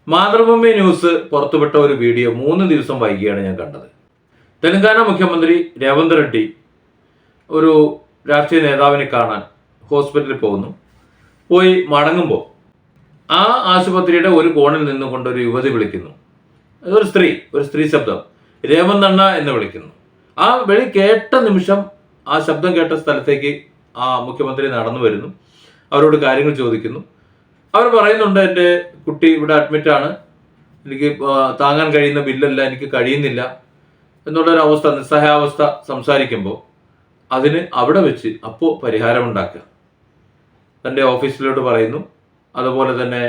Mathrubhumi news പുറത്തുവിട്ട ഒരു video 3 ദിവസം വൈകിയാണ് ഞാൻ കണ്ടത്. തെലങ്കാന മുഖ്യമന്ത്രി രേവന്ത് റെഡ്ഡി ഒരു രാഷ്ട്രീയ നേതാവിനെ കാണാൻ ഹോസ്പിറ്റലിൽ പോയി മടങ്ങുമ്പോൾ ആ ആശുപത്രിയുടെ ഒരു കോണിൽ നിന്നുകൊണ്ട് ഒരു യുവതി വിളിക്കുന്നു. ഒരു സ്ത്രീ ശബ്ദം രേവന്ത് അണ്ണ എന്ന് വിളിക്കുന്നു. ആ വിളി കേട്ട നിമിഷം ആ ശബ്ദം കേട്ട സ്ഥലത്തേക്ക് ആ മുഖ്യമന്ത്രി നടന്നു വരുന്നു. അവരോട് കാര്യങ്ങൾ ചോദിക്കുന്നു. അവർ പറയുന്നുണ്ട്, എൻ്റെ കുട്ടി ഇവിടെ അഡ്മിറ്റാണ്, എനിക്ക് താങ്ങാൻ കഴിയുന്ന ബില്ലല്ല, എനിക്ക് കഴിയുന്നില്ല എന്നുള്ളൊരവസ്ഥ, നിസ്സഹായാവസ്ഥ സംസാരിക്കുമ്പോൾ അതിന് അവിടെ വെച്ച് അപ്പോൾ പരിഹാരമുണ്ടാക്കുക. തൻ്റെ ഓഫീസിലോട്ട് പറയുന്നു. അതുപോലെ തന്നെ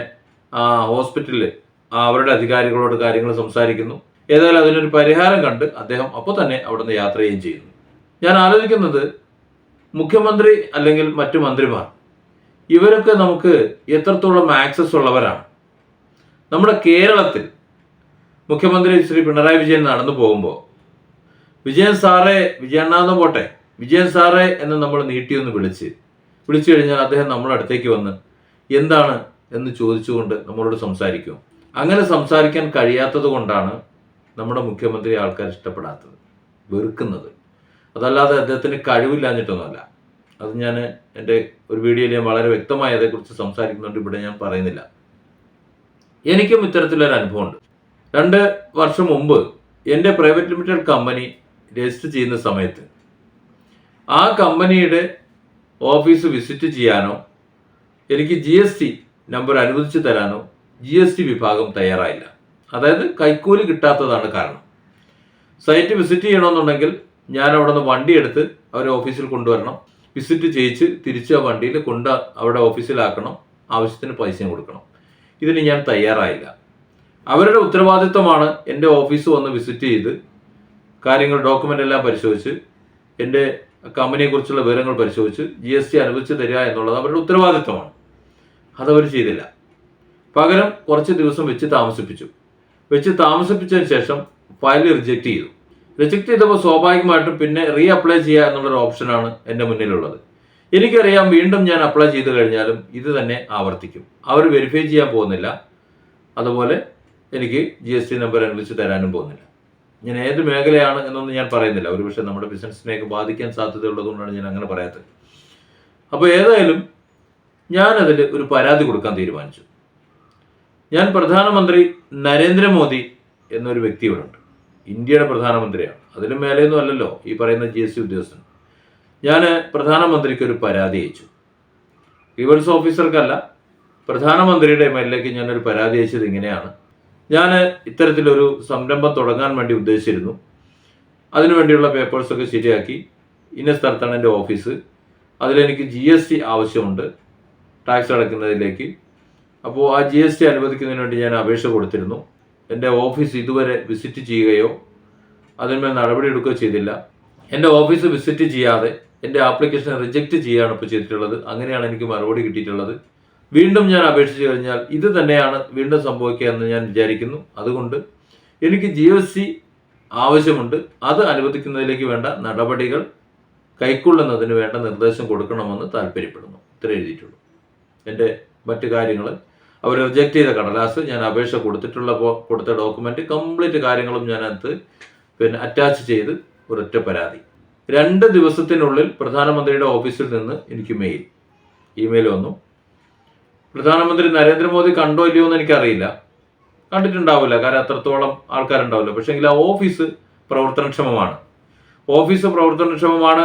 ആ ഹോസ്പിറ്റലിൽ അവരുടെ അധികാരികളോട് കാര്യങ്ങൾ സംസാരിക്കുന്നു. ഏതായാലും അതിനൊരു പരിഹാരം കണ്ട് അദ്ദേഹം അപ്പോൾ തന്നെ അവിടെ നിന്ന് യാത്ര ചെയ്യുന്നു. ഞാൻ ആലോചിക്കുന്നത്, മുഖ്യമന്ത്രി അല്ലെങ്കിൽ മറ്റു മന്ത്രിമാർ ഇവരൊക്കെ നമുക്ക് എത്രത്തോളം ആക്സസ് ഉള്ളവരാണ്. നമ്മുടെ കേരളത്തിൽ മുഖ്യമന്ത്രി ശ്രീ പിണറായി വിജയൻ നടന്നു പോകുമ്പോൾ വിജയൻ സാറേ, വിജയണ്ണാന്ന് പോട്ടെ, വിജയൻ സാറേ എന്ന് നമ്മൾ നീട്ടിയൊന്ന് വിളിച്ചു കഴിഞ്ഞാൽ അദ്ദേഹം നമ്മുടെ അടുത്തേക്ക് വന്ന് എന്താണ് എന്ന് ചോദിച്ചുകൊണ്ട് നമ്മളോട് സംസാരിക്കും. അങ്ങനെ സംസാരിക്കാൻ കഴിയാത്തത് കൊണ്ടാണ് നമ്മുടെ മുഖ്യമന്ത്രി ആൾക്കാർ ഇഷ്ടപ്പെടാത്തത്, വെറുക്കുന്നത്. അതല്ലാതെ അദ്ദേഹത്തിന് കഴിവില്ലാഞ്ഞിട്ടൊന്നുമല്ല. അത് ഞാൻ എൻ്റെ ഒരു വീഡിയോയിൽ ഞാൻ വളരെ വ്യക്തമായി അതേക്കുറിച്ച് സംസാരിക്കുന്നുണ്ട്, ഇവിടെ ഞാൻ പറയുന്നില്ല. എനിക്കും ഇത്തരത്തിലൊരു അനുഭവമുണ്ട്. 2 വർഷം മുമ്പ് എൻ്റെ പ്രൈവറ്റ് ലിമിറ്റഡ് കമ്പനി രജിസ്റ്റർ ചെയ്യുന്ന സമയത്ത് ആ കമ്പനിയുടെ ഓഫീസ് വിസിറ്റ് ചെയ്യാനോ എനിക്ക് GST നമ്പർ അനുവദിച്ചു തരാനോ GST വിഭാഗം തയ്യാറായില്ല. അതായത് കൈക്കൂലി കിട്ടാത്തതാണ് കാരണം. സൈറ്റ് വിസിറ്റ് ചെയ്യണമെന്നുണ്ടെങ്കിൽ ഞാൻ അവിടെ നിന്ന് വണ്ടി എടുത്ത് അവരെ ഓഫീസിൽ കൊണ്ടുവരണം, വിസിറ്റ് ചെയ്യിച്ച് തിരിച്ച് ആ വണ്ടിയിൽ അവിടെ ഓഫീസിലാക്കണം, ആവശ്യത്തിന് പൈസയും കൊടുക്കണം. ഇതിന് ഞാൻ തയ്യാറായില്ല. അവരുടെ ഉത്തരവാദിത്വമാണ് എൻ്റെ ഓഫീസ് വന്ന് വിസിറ്റ് ചെയ്ത് കാര്യങ്ങൾ, ഡോക്യുമെൻ്റ് എല്ലാം പരിശോധിച്ച് എൻ്റെ കമ്പനിയെക്കുറിച്ചുള്ള വിവരങ്ങൾ പരിശോധിച്ച് GST അനുവദിച്ച് തരിക എന്നുള്ളത് അവരുടെ ഉത്തരവാദിത്വമാണ്. അതവർ ചെയ്തില്ല. പകരം കുറച്ച് ദിവസം വെച്ച് താമസിപ്പിച്ചതിന് ശേഷം ഫയൽ റിജക്റ്റ് ചെയ്തപ്പോൾ സ്വാഭാവികമായിട്ടും പിന്നെ അപ്ലൈ ചെയ്യുക എന്നുള്ളൊരു ഓപ്ഷനാണ് എൻ്റെ മുന്നിലുള്ളത്. എനിക്കറിയാം, വീണ്ടും ഞാൻ അപ്ലൈ ചെയ്ത് കഴിഞ്ഞാലും ഇത് തന്നെ ആവർത്തിക്കും. അവർ വെരിഫൈ ചെയ്യാൻ പോകുന്നില്ല, അതുപോലെ എനിക്ക് GST നമ്പർ അനുവദിച്ച് തരാനും പോകുന്നില്ല. ഞാൻ ഏത് മേഖലയാണ് എന്നൊന്നും ഞാൻ പറയുന്നില്ല, ഒരുപക്ഷെ നമ്മുടെ ബിസിനസ്സിനെയൊക്കെ ബാധിക്കാൻ സാധ്യതയുള്ളതുകൊണ്ടാണ് ഞാൻ അങ്ങനെ പറയാത്തത്. അപ്പോൾ ഏതായാലും ഞാനതിൽ ഒരു പരാതി കൊടുക്കാൻ തീരുമാനിച്ചു. ഞാൻ പ്രധാനമന്ത്രി നരേന്ദ്രമോദി എന്നൊരു വ്യക്തി ഇവിടെ ഉണ്ട്, ഇന്ത്യയുടെ പ്രധാനമന്ത്രിയാണ്, അതിലും മേലെയൊന്നും അല്ലല്ലോ ഈ പറയുന്ന GST ഉദ്യോഗസ്ഥൻ. ഞാൻ പ്രധാനമന്ത്രിക്ക് ഒരു പരാതി അയച്ചു. റീവൻസ് ഓഫീസർക്കല്ല, പ്രധാനമന്ത്രിയുടെ മേലിലേക്ക് ഞാനൊരു പരാതി അയച്ചത് ഇങ്ങനെയാണ്. ഞാൻ ഇത്തരത്തിലൊരു സംരംഭം തുടങ്ങാൻ വേണ്ടി ഉദ്ദേശിച്ചിരുന്നു. അതിനുവേണ്ടിയുള്ള പേപ്പേഴ്സൊക്കെ ശരിയാക്കി. ഇന്ന സ്ഥലത്താണ് എൻ്റെ ഓഫീസ്, അതിലെനിക്ക് GST ആവശ്യമുണ്ട് ടാക്സ് അടയ്ക്കുന്നതിലേക്ക്. അപ്പോൾ ആ GST അനുവദിക്കുന്നതിന് വേണ്ടി ഞാൻ അപേക്ഷ കൊടുത്തിരുന്നു. എൻ്റെ ഓഫീസ് ഇതുവരെ വിസിറ്റ് ചെയ്യുകയോ അതിന്മേൽ നടപടിയെടുക്കുകയോ ചെയ്തില്ല. എൻ്റെ ഓഫീസ് വിസിറ്റ് ചെയ്യാതെ എൻ്റെ ആപ്ലിക്കേഷൻ റിജക്റ്റ് ചെയ്യുകയാണ് ഇപ്പോൾ ചെയ്തിട്ടുള്ളത്. അങ്ങനെയാണ് എനിക്ക് മറുപടി കിട്ടിയിട്ടുള്ളത്. വീണ്ടും ഞാൻ അപേക്ഷിച്ച് കഴിഞ്ഞാൽ ഇത് തന്നെയാണ് വീണ്ടും സംഭവിക്കുക എന്ന് ഞാൻ വിചാരിക്കുന്നു. അതുകൊണ്ട് എനിക്ക് GST ആവശ്യമുണ്ട്, അത് അനുവദിക്കുന്നതിലേക്ക് വേണ്ട നടപടികൾ കൈക്കൊള്ളുന്നതിന് വേണ്ട നിർദ്ദേശം കൊടുക്കണമെന്ന് താല്പര്യപ്പെടുന്നു. ഇത്ര എഴുതിയിട്ടുള്ളൂ. എൻ്റെ മറ്റു കാര്യങ്ങൾ, അവർ റിജക്റ്റ് ചെയ്ത കടലാസ്, ഞാൻ അപേക്ഷ കൊടുത്ത ഡോക്യുമെൻ്റ്, കംപ്ലീറ്റ് കാര്യങ്ങളും ഞാനത് അറ്റാച്ച് ചെയ്ത് ഒരൊറ്റ പരാതി. 2 ദിവസത്തിനുള്ളിൽ പ്രധാനമന്ത്രിയുടെ ഓഫീസിൽ നിന്ന് എനിക്ക് ഇമെയിൽ വന്നു. പ്രധാനമന്ത്രി നരേന്ദ്രമോദി കണ്ടോ ഇല്ലയോ എന്ന് എനിക്കറിയില്ല, കണ്ടിട്ടുണ്ടാവില്ല, കാരണം അത്രത്തോളം ആൾക്കാരുണ്ടാവില്ല. പക്ഷേങ്കിൽ ആ ഓഫീസ് പ്രവർത്തനക്ഷമമാണ്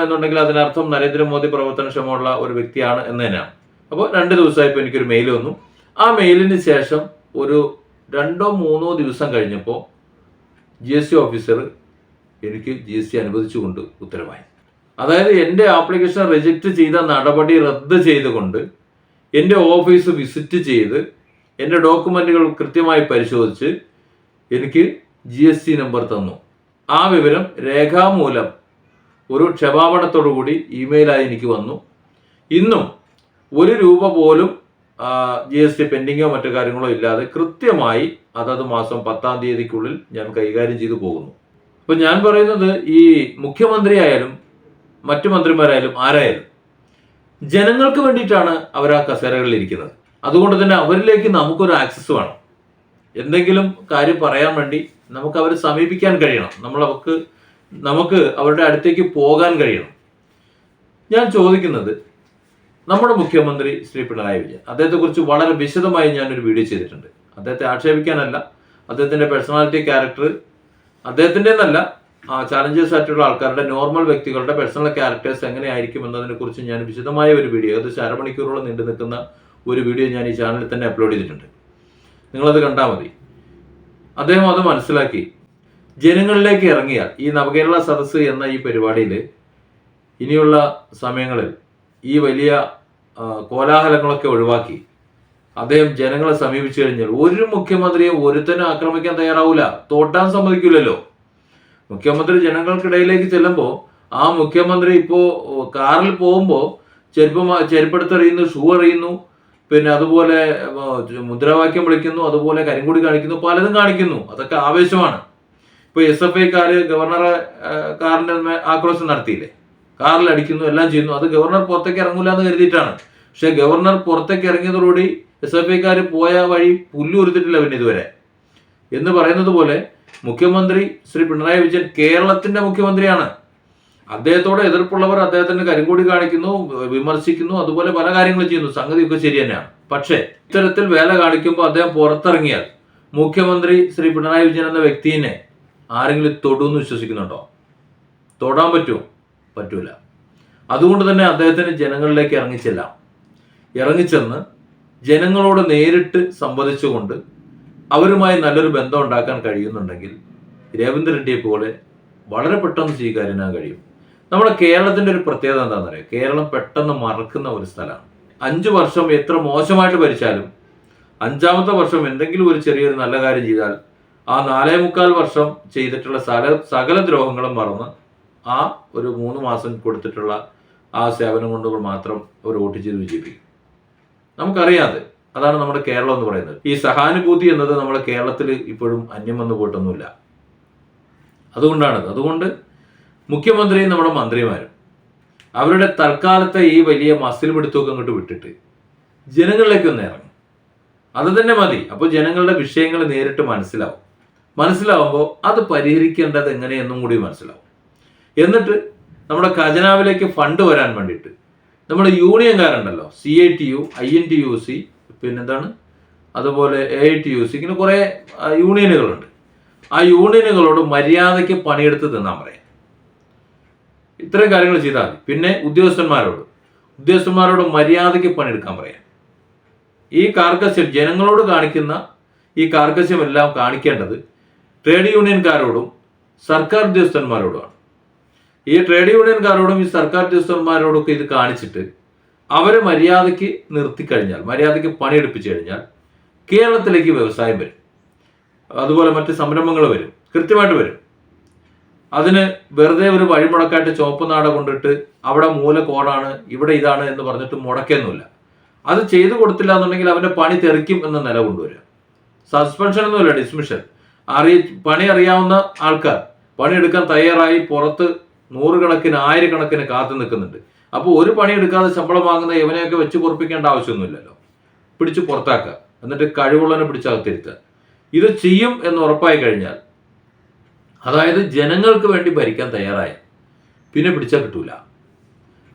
എന്നുണ്ടെങ്കിൽ അതിനർത്ഥം നരേന്ദ്രമോദി പ്രവർത്തനക്ഷമമുള്ള ഒരു വ്യക്തിയാണ് എന്ന് തന്നെയാണ്. അപ്പോൾ 2 ദിവസമായപ്പോൾ എനിക്കൊരു മെയിൽ വന്നു. ആ മെയിലിന് ശേഷം ഒരു 2-3 ദിവസം കഴിഞ്ഞപ്പോൾ GST ഓഫീസർ എനിക്ക് GST അനുവദിച്ചുകൊണ്ട് ഉത്തരവായി. അതായത് എൻ്റെ ആപ്ലിക്കേഷൻ റിജക്റ്റ് ചെയ്ത നടപടി റദ്ദ് ചെയ്തുകൊണ്ട് എൻ്റെ ഓഫീസ് വിസിറ്റ് ചെയ്ത് എൻ്റെ ഡോക്യുമെൻറ്റുകൾ കൃത്യമായി പരിശോധിച്ച് എനിക്ക് GST നമ്പർ തന്നു. ആ വിവരം രേഖാമൂലം ഒരു ക്ഷമാപണത്തോടു കൂടി ഇമെയിലായി എനിക്ക് വന്നു. ഇന്നും 1 രൂപ പോലും GST പെൻഡിങ്ങോ മറ്റു കാര്യങ്ങളോ ഇല്ലാതെ കൃത്യമായി അതത് മാസം 10-ാം തീയതിക്കുള്ളിൽ ഞാൻ കൈകാര്യം ചെയ്തു പോകുന്നു. അപ്പോൾ ഞാൻ പറയുന്നത്, ഈ മുഖ്യമന്ത്രി ആയാലും മറ്റു മന്ത്രിമാരായാലും ആരായാലും ജനങ്ങൾക്ക് വേണ്ടിയിട്ടാണ് അവർ ആ കസേരകളിൽ ഇരിക്കുന്നത്. അതുകൊണ്ട് തന്നെ അവരിലേക്ക് നമുക്കൊരു ആക്സസ് വേണം. എന്തെങ്കിലും കാര്യം പറയാൻ വേണ്ടി നമുക്ക് അവരെ സമീപിക്കാൻ കഴിയണം. നമുക്ക് അവരുടെ അടുത്തേക്ക് പോകാൻ കഴിയണം. ഞാൻ ചോദിക്കുന്നത്, നമ്മുടെ മുഖ്യമന്ത്രി ശ്രീ പിണറായി വിജയൻ, അദ്ദേഹത്തെക്കുറിച്ച് വളരെ വിശദമായി ഞാനൊരു വീഡിയോ ചെയ്തിട്ടുണ്ട്. അദ്ദേഹത്തെ ആക്ഷേപിക്കാനല്ല, അദ്ദേഹത്തിൻ്റെ പേഴ്സണാലിറ്റി, ക്യാരക്ടർ, അദ്ദേഹത്തിൻ്റെ എന്നല്ല, ചാലഞ്ചേഴ്സ് ആയിട്ടുള്ള ആൾക്കാരുടെ, നോർമൽ വ്യക്തികളുടെ പേഴ്സണൽ ക്യാരക്ടേഴ്സ് എങ്ങനെയായിരിക്കും എന്നതിനെക്കുറിച്ച് ഞാൻ വിശദമായ ഒരു വീഡിയോ, ഏകദേശം അരമണിക്കൂറോളം നീണ്ടു നിൽക്കുന്ന ഒരു വീഡിയോ ഞാൻ ഈ ചാനലിൽ തന്നെ അപ്ലോഡ് ചെയ്തിട്ടുണ്ട്. നിങ്ങളത് കണ്ടാൽ മതി. അദ്ദേഹം അത് മനസ്സിലാക്കി ജനങ്ങളിലേക്ക് ഇറങ്ങിയാൽ, ഈ നവകേരള സദസ്സ് എന്ന ഈ പരിപാടിയിൽ ഇനിയുള്ള സമയങ്ങളിൽ ഈ വലിയ കോലാഹലങ്ങളൊക്കെ ഒഴിവാക്കി അദ്ദേഹം ജനങ്ങളെ സമീപിച്ചു കഴിഞ്ഞാൽ ഒരു മുഖ്യമന്ത്രിയെ ഒരുത്തനും ആക്രമിക്കാൻ തയ്യാറാവില്ല, തോട്ടാൻ സമ്മതിക്കില്ലല്ലോ. മുഖ്യമന്ത്രി ജനങ്ങൾക്കിടയിലേക്ക് ചെല്ലുമ്പോൾ ആ മുഖ്യമന്ത്രി ഇപ്പോൾ കാറിൽ പോകുമ്പോൾ ചെരുപ്പെടുത്തെറിയുന്നു, ഷൂ എറിയുന്നു, പിന്നെ അതുപോലെ മുദ്രാവാക്യം വിളിക്കുന്നു, അതുപോലെ കരിങ്കൊടി കാണിക്കുന്നു, പലതും കാണിക്കുന്നു. അതൊക്കെ ആവേശമാണ്. ഇപ്പോൾ SFI ഗവർണറെ കാറിൻ്റെ ആക്രോശം നടത്തിയില്ലേ, കാറിൽ അടിക്കുന്നു, എല്ലാം ചെയ്യുന്നു. അത് ഗവർണർ പുറത്തേക്ക് ഇറങ്ങൂല എന്ന് കരുതിയിട്ടാണ്. പക്ഷെ ഗവർണർ പുറത്തേക്ക് ഇറങ്ങിയതോടുകൂടി SFI പോയ വഴി പുല്ലുരുത്തിട്ടില്ല പിന്നെ ഇതുവരെ. എന്ന് പറയുന്നത് പോലെ മുഖ്യമന്ത്രി ശ്രീ പിണറായി വിജയൻ കേരളത്തിന്റെ മുഖ്യമന്ത്രിയാണ്. അദ്ദേഹത്തോട് എതിർപ്പുള്ളവർ അദ്ദേഹത്തിന് കരിങ്കൊടി കാണിക്കുന്നു, വിമർശിക്കുന്നു, അതുപോലെ പല കാര്യങ്ങളും ചെയ്യുന്നു. സംഗതിയൊക്കെ ശരി തന്നെയാണ്. പക്ഷേ ഇത്തരത്തിൽ വേല കാണിക്കുമ്പോൾ അദ്ദേഹം പുറത്തിറങ്ങിയാൽ മുഖ്യമന്ത്രി ശ്രീ പിണറായി വിജയൻ എന്ന വ്യക്തിയെ ആരെങ്കിലും തൊടുമെന്ന് വിശ്വസിക്കുന്നുണ്ടോ? തൊടാൻ പറ്റുമോ? പറ്റൂല. അതുകൊണ്ട് തന്നെ അദ്ദേഹത്തിന് ജനങ്ങളിലേക്ക് ഇറങ്ങിച്ചെന്ന് ജനങ്ങളോട് നേരിട്ട് സംവദിച്ചുകൊണ്ട് അവരുമായി നല്ലൊരു ബന്ധം ഉണ്ടാക്കാൻ കഴിയുന്നുണ്ടെങ്കിൽ രേവന്ത് റെഡ്ഡിയെ പോലെ വളരെ പെട്ടെന്ന് സ്വീകാര്യനാകാൻ കഴിയും. നമ്മുടെ കേരളത്തിന്റെ ഒരു പ്രത്യേകത എന്താണെന്ന് അറിയാം, കേരളം പെട്ടെന്ന് മറക്കുന്ന ഒരു സ്ഥലമാണ്. 5 വർഷം എത്ര മോശമായിട്ട് ഭരിച്ചാലും 5ാമത്തെ വർഷം എന്തെങ്കിലും ഒരു ചെറിയൊരു നല്ല കാര്യം ചെയ്താൽ ആ 4.25 വർഷം ചെയ്തിട്ടുള്ള സകല ദ്രോഹങ്ങളും മറന്ന് ആ ഒരു 3 മാസം കൊടുത്തിട്ടുള്ള ആ സേവനം കൊണ്ട് മാത്രം അവർ വോട്ട് ചെയ്ത് വിജയിപ്പിക്കും. നമുക്കറിയാതെ അതാണ് നമ്മുടെ കേരളം എന്ന് പറയുന്നത്. ഈ സഹാനുഭൂതി എന്നത് നമ്മുടെ കേരളത്തിൽ ഇപ്പോഴും അന്യം വന്നു പോയിട്ടൊന്നുമില്ല. അതുകൊണ്ട് മുഖ്യമന്ത്രിയും നമ്മുടെ മന്ത്രിമാരും അവരുടെ തൽക്കാലത്തെ ഈ വലിയ മസിൽ പിടുത്തമൊക്കെ അങ്ങോട്ട് വിട്ടിട്ട് ജനങ്ങളിലേക്ക് ഒന്ന് ഇറങ്ങും. അത് തന്നെ മതി. അപ്പോൾ ജനങ്ങളുടെ വിഷയങ്ങൾ നേരിട്ട് മനസ്സിലാവുമ്പോൾ അത് പരിഹരിക്കേണ്ടത് എങ്ങനെയെന്നും കൂടി മനസ്സിലാവും. എന്നിട്ട് നമ്മുടെ ഖജനാവിലേക്ക് ഫണ്ട് വരാൻ വേണ്ടിയിട്ട് നമ്മുടെ യൂണിയൻകാരുണ്ടല്ലോ, CITU, INTUC, പിന്നെന്താണ്, അതുപോലെ AITUC, ഇങ്ങനെ കുറേ യൂണിയനുകളുണ്ട്. ആ യൂണിയനുകളോട് മര്യാദയ്ക്ക് പണിയെടുത്ത് തിന്നാൻ പറയാം. ഇത്രയും കാര്യങ്ങൾ ചെയ്താൽ മതി. പിന്നെ ഉദ്യോഗസ്ഥന്മാരോട് മര്യാദയ്ക്ക് പണിയെടുക്കാൻ പറയാം. ഈ കാർക്കശ്യം, ജനങ്ങളോട് കാണിക്കുന്ന ഈ കാർക്കശ്യം എല്ലാം കാണിക്കേണ്ടത് ട്രേഡ് യൂണിയൻകാരോടും സർക്കാർ ഉദ്യോഗസ്ഥന്മാരോടുമാണ്. ഈ ട്രേഡ് യൂണിയൻകാരോടും ഈ സർക്കാർ ഉദ്യോഗസ്ഥന്മാരോടൊക്കെ ഇത് കാണിച്ചിട്ട് അവരെ മര്യാദയ്ക്ക് നിർത്തിക്കഴിഞ്ഞാൽ, മര്യാദയ്ക്ക് പണിയെടുപ്പിച്ചു കഴിഞ്ഞാൽ കേരളത്തിലേക്ക് വ്യവസായം വരും, അതുപോലെ മറ്റ് സംരംഭങ്ങൾ വരും, കൃത്യമായിട്ട് വരും. അതിന് വെറുതെ ഒരു വഴിമുടക്കായിട്ട് ചുവപ്പ് നാട കൊണ്ടിട്ട് അവിടെ മൂല കോണാണ്, ഇവിടെ ഇതാണ് എന്ന് പറഞ്ഞിട്ട് മുടക്കൊന്നുമില്ല. അത് ചെയ്തു കൊടുത്തില്ല എന്നുണ്ടെങ്കിൽ അവന്റെ പണി തെറിക്കും എന്ന നില കൊണ്ടുവരിക. സസ്പെൻഷൻ ഒന്നുമില്ല, ഡിസ്മിഷൻ. പണി അറിയാവുന്ന ആൾക്കാർ പണിയെടുക്കാൻ തയ്യാറായി പുറത്ത് 100 കണക്കിന് 1000 കണക്കിന് കാത്തു നിൽക്കുന്നുണ്ട്. അപ്പോൾ ഒരു പണിയെടുക്കാതെ ശമ്പളം വാങ്ങുന്ന ഇവനെയൊക്കെ വെച്ച് പൊറപ്പിക്കേണ്ട ആവശ്യമൊന്നുമില്ലല്ലോ. പിടിച്ച് പുറത്താക്കുക, എന്നിട്ട് കഴിവുള്ളവനെ പിടിച്ചകത്തിരുത്തുക. ഇത് ചെയ്യും എന്ന് ഉറപ്പായി കഴിഞ്ഞാൽ, അതായത് ജനങ്ങൾക്ക് വേണ്ടി ഭരിക്കാൻ തയ്യാറായ പിന്നെ പിടിച്ചാൽ കിട്ടൂല.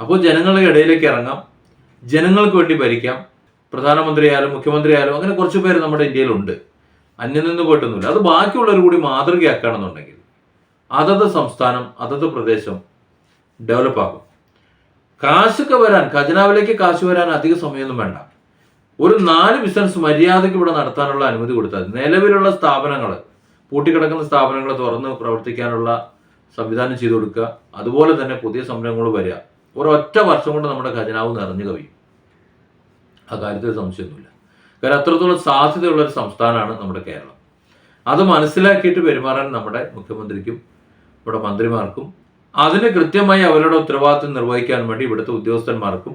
അപ്പോൾ ജനങ്ങളുടെ ഇടയിലേക്ക് ഇറങ്ങാം, ജനങ്ങൾക്ക് വേണ്ടി ഭരിക്കാം. പ്രധാനമന്ത്രിയായാലും മുഖ്യമന്ത്രിയായാലും അങ്ങനെ കുറച്ച് പേര് നമ്മുടെ ഇന്ത്യയിലുണ്ട്, അന്യം നിന്ന് പോയിട്ടൊന്നുമില്ല. അത് ബാക്കിയുള്ളവർ കൂടി മാതൃകയാക്കുകയാണെന്നുണ്ടെങ്കിൽ അതത് സംസ്ഥാനം, അതത് പ്രദേശം ഡെവലപ്പാകും. കാശൊക്കെ വരാൻ, ഖജനാവിലേക്ക് കാശ് വരാൻ അധിക സമയമൊന്നും വേണ്ട. ഒരു 4 ബിസിനസ് മര്യാദയ്ക്ക് ഇവിടെ നടത്താനുള്ള അനുമതി കൊടുത്താൽ, നിലവിലുള്ള സ്ഥാപനങ്ങൾ, പൂട്ടിക്കിടക്കുന്ന സ്ഥാപനങ്ങൾ തുറന്ന് പ്രവർത്തിക്കാനുള്ള സംവിധാനം ചെയ്തു കൊടുക്കുക. അതുപോലെ തന്നെ പുതിയ സംരംഭങ്ങൾ വരിക. ഒരൊറ്റ വർഷം കൊണ്ട് നമ്മുടെ ഖജനാവ് നിറഞ്ഞു കവിയും. ആ കാര്യത്തിൽ സംശയമൊന്നുമില്ല. കാരണം അത്രത്തോളം സാധ്യതയുള്ള ഒരു സംസ്ഥാനമാണ് നമ്മുടെ കേരളം. അത് മനസ്സിലാക്കിയിട്ട് പെരുമാറാൻ നമ്മുടെ മുഖ്യമന്ത്രിക്കും ഇവിടെ മന്ത്രിമാർക്കും, അതിന് കൃത്യമായി അവരുടെ ഉത്തരവാദിത്വം നിർവഹിക്കാൻ വേണ്ടി ഇവിടുത്തെ ഉദ്യോഗസ്ഥന്മാർക്കും,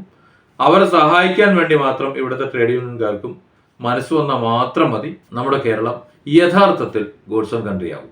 അവരെ സഹായിക്കാൻ വേണ്ടി മാത്രം ഇവിടുത്തെ ട്രേഡ് യൂണിയൻകാർക്കും മനസ്സ് വന്നാൽ മാത്രം മതി നമ്മുടെ കേരളം യഥാർത്ഥത്തിൽ ഗോഡ്സ് ഓൺ കൺട്രി ആവും.